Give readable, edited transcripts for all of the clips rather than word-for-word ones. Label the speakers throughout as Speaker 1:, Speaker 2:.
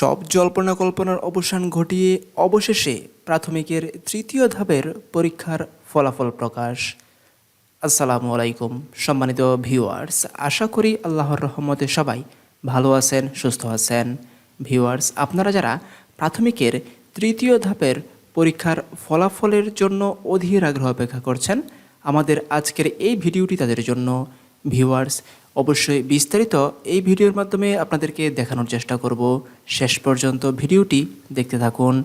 Speaker 1: সব জল্পনা কল্পনার অবসান ঘটিয়ে অবশেষে প্রাথমিকের তৃতীয় ধাপের পরীক্ষার ফলাফল প্রকাশ। আসসালামু আলাইকুম সম্মানিত ভিউয়ার্স, আশা করি আল্লাহর রহমতে সবাই ভালো আছেন, সুস্থ আছেন। ভিউয়ার্স, আপনারা যারা প্রাথমিকের তৃতীয় ধাপের পরীক্ষার ফলাফলের জন্য অধীর আগ্রহ অপেক্ষা করছেন, আমাদের আজকের এই ভিডিওটি তাদের জন্য। ভিউয়ার্স, অবশ্যই বিস্তারিত এই ভিডিওর মাধ্যমে আপনাদেরকে দেখানোর চেষ্টা করব। শেষ পর্যন্ত ভিডিওটি দেখতে থাকুন।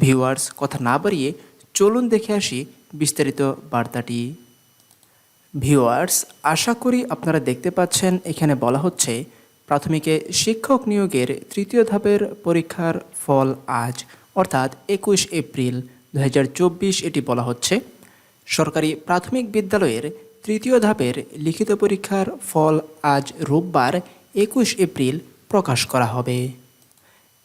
Speaker 1: ভিউয়ার্স, কথা না বাড়িয়ে চলুন দেখে আসি বিস্তারিত বার্তাটি। ভিউয়ার্স, আশা করি আপনারা দেখতে পাচ্ছেন, এখানে বলা হচ্ছে প্রাথমিকে শিক্ষক নিয়োগের তৃতীয় ধাপের পরীক্ষার ফল আজ, অর্থাৎ 21 এপ্রিল 2024 এটি বলা হচ্ছে। সরকারি প্রাথমিক বিদ্যালয়ের তৃতীয় ধাপের লিখিত পরীক্ষার ফল আজ রোববার 21 এপ্রিল প্রকাশ করা হবে।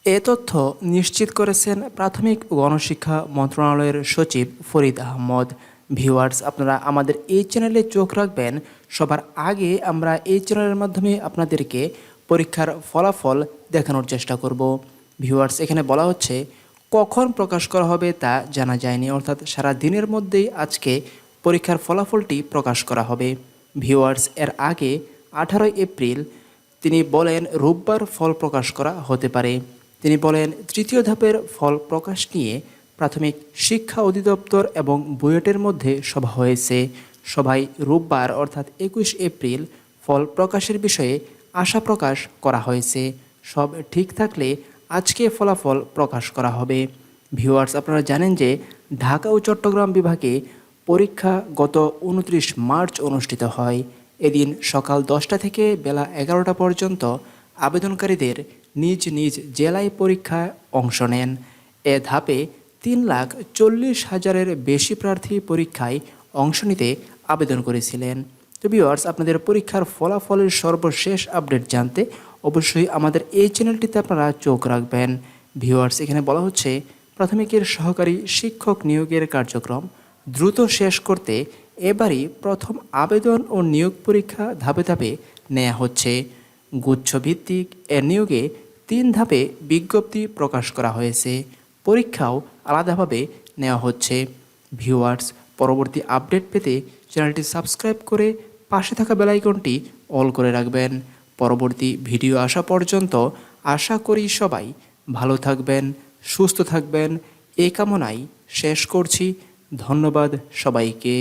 Speaker 1: এ তথ্য নিশ্চিত করেছেন প্রাথমিক ও গণশিক্ষা মন্ত্রণালয়ের সচিব ফরিদ আহমদ। ভিউয়ার্স, আপনারা আমাদের এই চ্যানেলে চোখ রাখবেন। সবার আগে আমরা এই চ্যানেলের মাধ্যমে আপনাদেরকে পরীক্ষার ফলাফল দেখানোর চেষ্টা করব। ভিউয়ার্স, এখানে বলা হচ্ছে কখন প্রকাশ করা হবে তা জানা যায়নি, অর্থাৎ সারা দিনের মধ্যেই আজকে পরীক্ষার ফলাফলটি প্রকাশ করা হবে। ভিউয়ার্স, এর আগে 18 এপ্রিল তিনি বলেন রোববার ফল প্রকাশ করা হতে পারে। তিনি বলেন তৃতীয় ধাপের ফল প্রকাশ নিয়ে প্রাথমিক শিক্ষা অধিদপ্তর এবং বুয়েটের মধ্যে সভা হয়েছে। সভায় রোববার অর্থাৎ 21 এপ্রিল ফল প্রকাশের বিষয়ে আশা প্রকাশ করা হয়েছে। সব ঠিক থাকলে আজকে ফলাফল প্রকাশ করা হবে। ভিউয়ার্স, আপনারা জানেন যে ঢাকা ও চট্টগ্রাম বিভাগে পরীক্ষা গত 29 মার্চ অনুষ্ঠিত হয়। এদিন সকাল 10টা থেকে বেলা 11টা পর্যন্ত আবেদনকারীদের নিজ নিজ জেলায় পরীক্ষায় অংশ নেন। এ ধাপে 3,40,000-এর বেশি প্রার্থী পরীক্ষায় অংশ নিতে আবেদন করেছিলেন। তো ভিউয়ার্স, আপনাদের পরীক্ষার ফলাফলের সর্বশেষ আপডেট জানতে অবশ্যই আমাদের এই চ্যানেলটিতে আপনারা চোখ রাখবেন। ভিউয়ার্স, এখানে বলা হচ্ছে প্রাথমিকের সহকারী শিক্ষক নিয়োগের কার্যক্রম দ্রুত শেষ করতে এবারই প্রথম আবেদন ও নিয়োগ পরীক্ষা ধাপে ধাপে নেওয়া হচ্ছে। গুচ্ছভিত্তিক এ নিয়োগে 3 ধাপে বিজ্ঞপ্তি প্রকাশ করা হয়েছে। পরীক্ষাও আলাদাভাবে নেওয়া হচ্ছে। ভিউয়ার্স, পরবর্তী আপডেট পেতে চ্যানেলটি সাবস্ক্রাইব করে পাশে থাকা বেল আইকনটি অল করে রাখবেন। পরবর্তী ভিডিও আসা পর্যন্ত আশা করি সবাই ভালো থাকবেন, সুস্থ থাকবেন, এই কামনাই শেষ করছি। ধন্যবাদ সবাইকে।